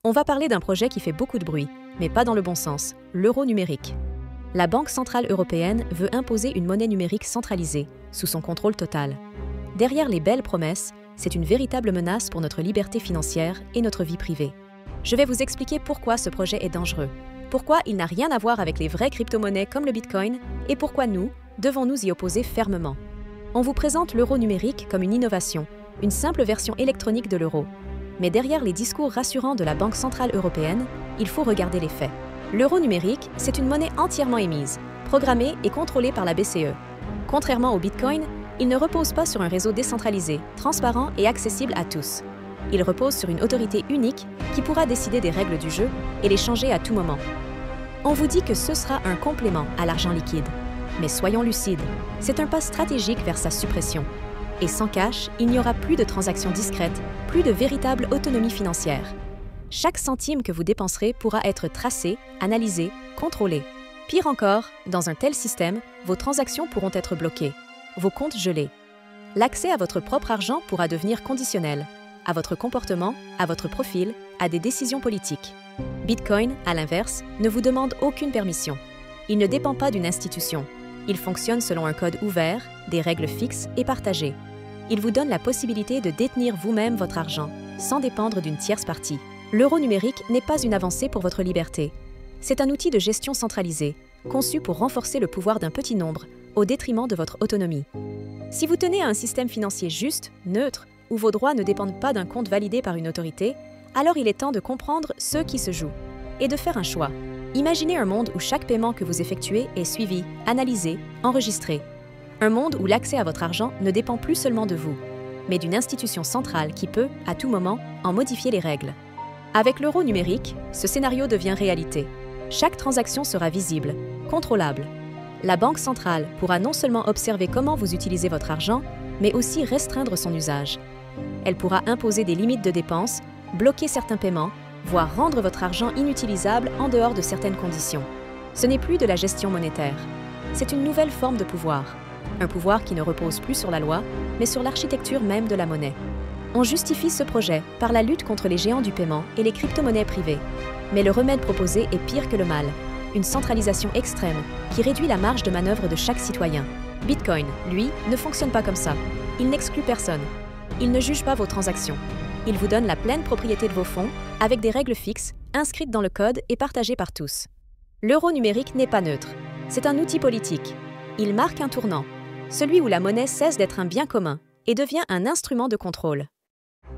On va parler d'un projet qui fait beaucoup de bruit, mais pas dans le bon sens, l'euro numérique. La Banque centrale européenne veut imposer une monnaie numérique centralisée, sous son contrôle total. Derrière les belles promesses, c'est une véritable menace pour notre liberté financière et notre vie privée. Je vais vous expliquer pourquoi ce projet est dangereux, pourquoi il n'a rien à voir avec les vraies crypto-monnaies comme le Bitcoin et pourquoi nous devons nous y opposer fermement. On vous présente l'euro numérique comme une innovation, une simple version électronique de l'euro. Mais derrière les discours rassurants de la Banque centrale européenne, il faut regarder les faits. L'euro numérique, c'est une monnaie entièrement émise, programmée et contrôlée par la BCE. Contrairement au Bitcoin, il ne repose pas sur un réseau décentralisé, transparent et accessible à tous. Il repose sur une autorité unique qui pourra décider des règles du jeu et les changer à tout moment. On vous dit que ce sera un complément à l'argent liquide. Mais soyons lucides, c'est un pas stratégique vers sa suppression. Et sans cash, il n'y aura plus de transactions discrètes, plus de véritable autonomie financière. Chaque centime que vous dépenserez pourra être tracé, analysé, contrôlé. Pire encore, dans un tel système, vos transactions pourront être bloquées, vos comptes gelés. L'accès à votre propre argent pourra devenir conditionnel, à votre comportement, à votre profil, à des décisions politiques. Bitcoin, à l'inverse, ne vous demande aucune permission. Il ne dépend pas d'une institution. Il fonctionne selon un code ouvert, des règles fixes et partagées. Il vous donne la possibilité de détenir vous-même votre argent, sans dépendre d'une tierce partie. L'euro numérique n'est pas une avancée pour votre liberté. C'est un outil de gestion centralisé, conçu pour renforcer le pouvoir d'un petit nombre, au détriment de votre autonomie. Si vous tenez à un système financier juste, neutre, où vos droits ne dépendent pas d'un compte validé par une autorité, alors il est temps de comprendre ce qui se joue, et de faire un choix. Imaginez un monde où chaque paiement que vous effectuez est suivi, analysé, enregistré. Un monde où l'accès à votre argent ne dépend plus seulement de vous, mais d'une institution centrale qui peut, à tout moment, en modifier les règles. Avec l'euro numérique, ce scénario devient réalité. Chaque transaction sera visible, contrôlable. La Banque centrale pourra non seulement observer comment vous utilisez votre argent, mais aussi restreindre son usage. Elle pourra imposer des limites de dépenses, bloquer certains paiements, voire rendre votre argent inutilisable en dehors de certaines conditions. Ce n'est plus de la gestion monétaire. C'est une nouvelle forme de pouvoir. Un pouvoir qui ne repose plus sur la loi, mais sur l'architecture même de la monnaie. On justifie ce projet par la lutte contre les géants du paiement et les crypto-monnaies privées. Mais le remède proposé est pire que le mal. Une centralisation extrême qui réduit la marge de manœuvre de chaque citoyen. Bitcoin, lui, ne fonctionne pas comme ça. Il n'exclut personne. Il ne juge pas vos transactions. Il vous donne la pleine propriété de vos fonds avec des règles fixes, inscrites dans le code et partagées par tous. L'euro numérique n'est pas neutre. C'est un outil politique. Il marque un tournant, celui où la monnaie cesse d'être un bien commun et devient un instrument de contrôle.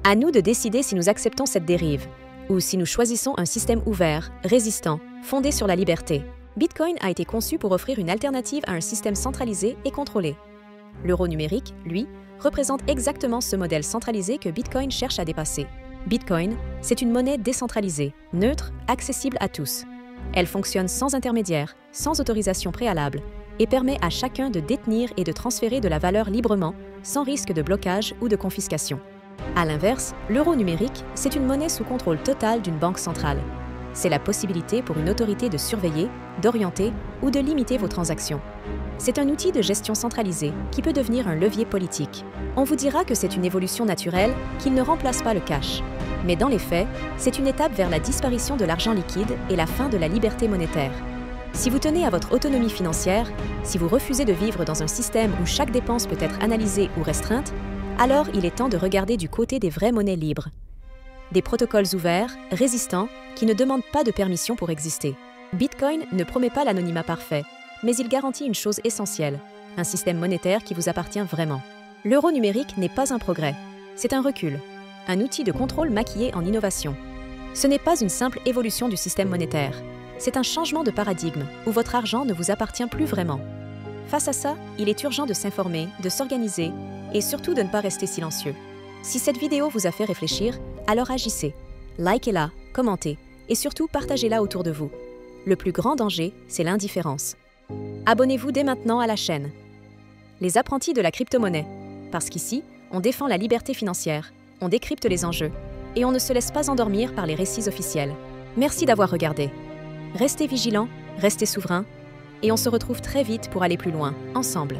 À nous de décider si nous acceptons cette dérive ou si nous choisissons un système ouvert, résistant, fondé sur la liberté. Bitcoin a été conçu pour offrir une alternative à un système centralisé et contrôlé. L'euro numérique, lui, représente exactement ce modèle centralisé que Bitcoin cherche à dépasser. Bitcoin, c'est une monnaie décentralisée, neutre, accessible à tous. Elle fonctionne sans intermédiaire, sans autorisation préalable, et permet à chacun de détenir et de transférer de la valeur librement, sans risque de blocage ou de confiscation. À l'inverse, l'euro numérique, c'est une monnaie sous contrôle total d'une banque centrale. C'est la possibilité pour une autorité de surveiller, d'orienter ou de limiter vos transactions. C'est un outil de gestion centralisée qui peut devenir un levier politique. On vous dira que c'est une évolution naturelle, qu'il ne remplace pas le cash. Mais dans les faits, c'est une étape vers la disparition de l'argent liquide et la fin de la liberté monétaire. Si vous tenez à votre autonomie financière, si vous refusez de vivre dans un système où chaque dépense peut être analysée ou restreinte, alors il est temps de regarder du côté des vraies monnaies libres. Des protocoles ouverts, résistants, qui ne demandent pas de permission pour exister. Bitcoin ne promet pas l'anonymat parfait, mais il garantit une chose essentielle, un système monétaire qui vous appartient vraiment. L'euro numérique n'est pas un progrès, c'est un recul, un outil de contrôle maquillé en innovation. Ce n'est pas une simple évolution du système monétaire, c'est un changement de paradigme où votre argent ne vous appartient plus vraiment. Face à ça, il est urgent de s'informer, de s'organiser et surtout de ne pas rester silencieux. Si cette vidéo vous a fait réfléchir, alors agissez, likez-la, commentez et surtout partagez-la autour de vous. Le plus grand danger, c'est l'indifférence. Abonnez-vous dès maintenant à la chaîne. Les apprentis de la crypto-monnaie, parce qu'ici, on défend la liberté financière, on décrypte les enjeux et on ne se laisse pas endormir par les récits officiels. Merci d'avoir regardé. Restez vigilants, restez souverains et on se retrouve très vite pour aller plus loin, ensemble.